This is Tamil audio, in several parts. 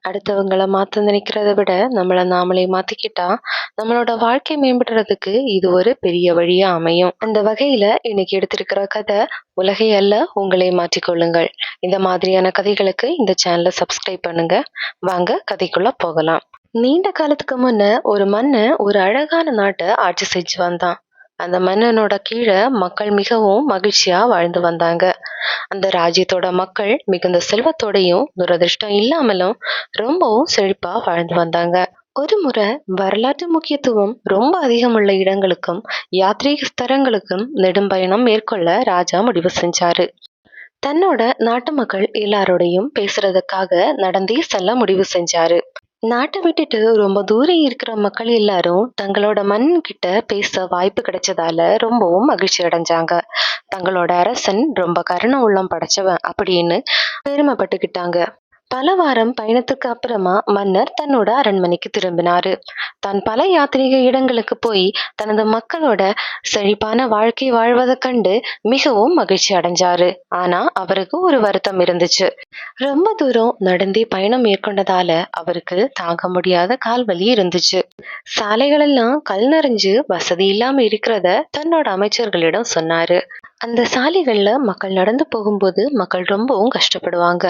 அடுத்தவங்கள மாத்த நினைக்கிறத விட, நம்மள நாமளே மாத்திக்கிட்டா, நம்மளோட வாழ்க்கை மேம்படுறதுக்கு இது ஒரு பெரிய வழியா அமையும். அந்த வகையில இன்னைக்கு எடுத்திருக்கிற கதை, "உலகை அல்ல உங்களை மாற்றிக்கொள்ளுங்கள்." இந்த மாதிரியான கதைகளுக்கு இந்த சேனலை சப்ஸ்கிரைப் பண்ணுங்க. வாங்க கதைக்குள்ள போகலாம். நீண்ட காலத்துக்கு முன்ன ஒரு மன்னன் ஒரு அழகான நாட்டை ஆட்சி செஞ்சு வந்தான். அந்த மன்னனோட கீழ மக்கள் மிகவும் மகிழ்ச்சியா வாழ்ந்து வந்தாங்க. அந்த ராஜ்யத்தோட மக்கள் மிகுந்த செல்வத்தோடையும் துரதிர்ஷ்டம் இல்லாமலும் ரொம்பவும் செழிப்பா வாழ்ந்து வந்தாங்க. ஒரு முறை வரலாற்று முக்கியத்துவம் ரொம்ப அதிகமுள்ள இடங்களுக்கும் யாத்ரீக ஸ்தலங்களுக்கும் நெடும் பயணம் மேற்கொள்ள ராஜா முடிவு செஞ்சாரு. தன்னோட நாட்டு மக்கள் எல்லாரோடையும் பேசுறதுக்காக நடந்தே செல்ல முடிவு செஞ்சாரு. நாட்டை விட்டுட்டு ரொம்ப தூரம் இருக்கிற மக்கள் எல்லாரும் தங்களோட மன்னன் கிட்ட பேச வாய்ப்பு கிடைச்சதால ரொம்பவும் மகிழ்ச்சி அடைஞ்சாங்க. தங்களோட அரசன் ரொம்ப கருணை உள்ளம் படைச்சவன் அப்படின்னு பெருமைப்பட்டுக்கிட்டாங்க. பல வாரம் பயணத்துக்கு அப்புறமா மன்னர் தன்னோட அரண்மனைக்கு திரும்பினாரு. தான் பல யாத்திரிக இடங்களுக்கு போய் தனது மக்களோட செழிப்பான வாழ்க்கை வாழ்வதை கண்டு மிகவும் மகிழ்ச்சி அடைஞ்சாரு. ஆனா அவருக்கு ஒரு வருத்தம் இருந்துச்சு. ரொம்ப தூரம் நடந்தே பயணம் மேற்கொண்டதால அவருக்கு தாங்க முடியாத கால்வலி இருந்துச்சு. சாலைகள் எல்லாம் கல் நிறைஞ்சு வசதி இல்லாம இருக்கிறத தன்னோட அமைச்சர்களிடம் சொன்னாரு. அந்த சாலைகள்ல மக்கள் நடந்து போகும்போது மக்கள் ரொம்பவும் கஷ்டப்படுவாங்க.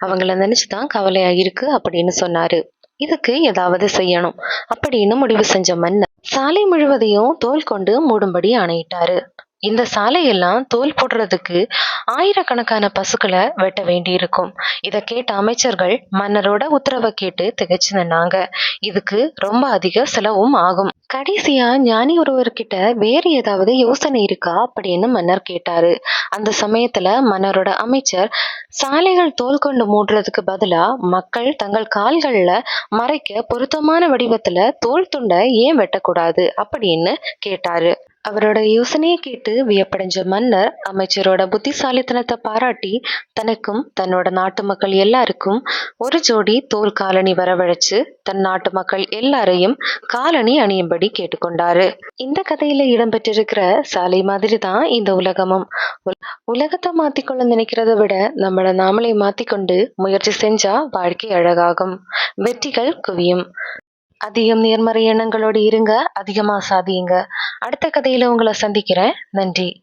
அவங்கள நினைச்சுதான் கவலையா இருக்கு அப்படின்னு சொன்னாரு. இதுக்கு ஏதாவது செய்யணும் அப்படின்னு முடிவு செஞ்ச மன்னர் சாலை முழுவதையும் தோல் கொண்டு மூடும்படி ஆணையிட்டாரு. இந்த சாலையெல்லாம் தோல் போடுறதுக்கு ஆயிரக்கணக்கான பசுக்களை வெட்ட வேண்டியிருக்கும். இத கேட்ட அமைச்சர்கள் மன்னரோட உத்தரவை கேட்டு திகைச்சு நின்னாங்க. இதுக்கு ரொம்ப அதிக செலவும் ஆகும். கடைசியா ஞானி ஒருவர்கிட்ட வேற ஏதாவது யோசனை இருக்கா அப்படின்னு மன்னர் கேட்டாரு. அந்த சமயத்துல மன்னரோட அமைச்சர், சாலைகள் தோல் கொண்டு மூடுறதுக்கு பதிலா மக்கள் தங்கள் கால்கள்ல மறைக்க பொருத்தமான வடிவத்துல தோல் துண்டை ஏன் வெட்டக்கூடாது அப்படின்னு கேட்டாரு. அவரோட யோசனையை கேட்டு வியப்படைஞ்ச மன்னர் அமைச்சரோட புத்திசாலித்தனத்தை பாராட்டி தனக்கும் தன்னோட நாட்டு மக்கள் எல்லாருக்கும் ஒரு ஜோடி தோல் காலணி வரவழைச்சு தன் நாட்டு மக்கள் எல்லாரையும் காலணி அணியும்படி கேட்டுக்கொண்டாரு. இந்த கதையில இடம்பெற்றிருக்கிற சாலை மாதிரி தான் இந்த உலகமும். உலகத்தை மாத்திக்கொள்ள நினைக்கிறத விட நம்மள நாமளே மாத்திக்கொண்டு முயற்சி செஞ்சா வாழ்க்கை அழகாகும், வெற்றிகள் குவியும். அதிகம் நேர்மறை எண்ணங்களோடு இருங்க, அதிகமா சாதியுங்க. அடுத்த கதையில உங்களை சந்திக்கிறேன். நன்றி.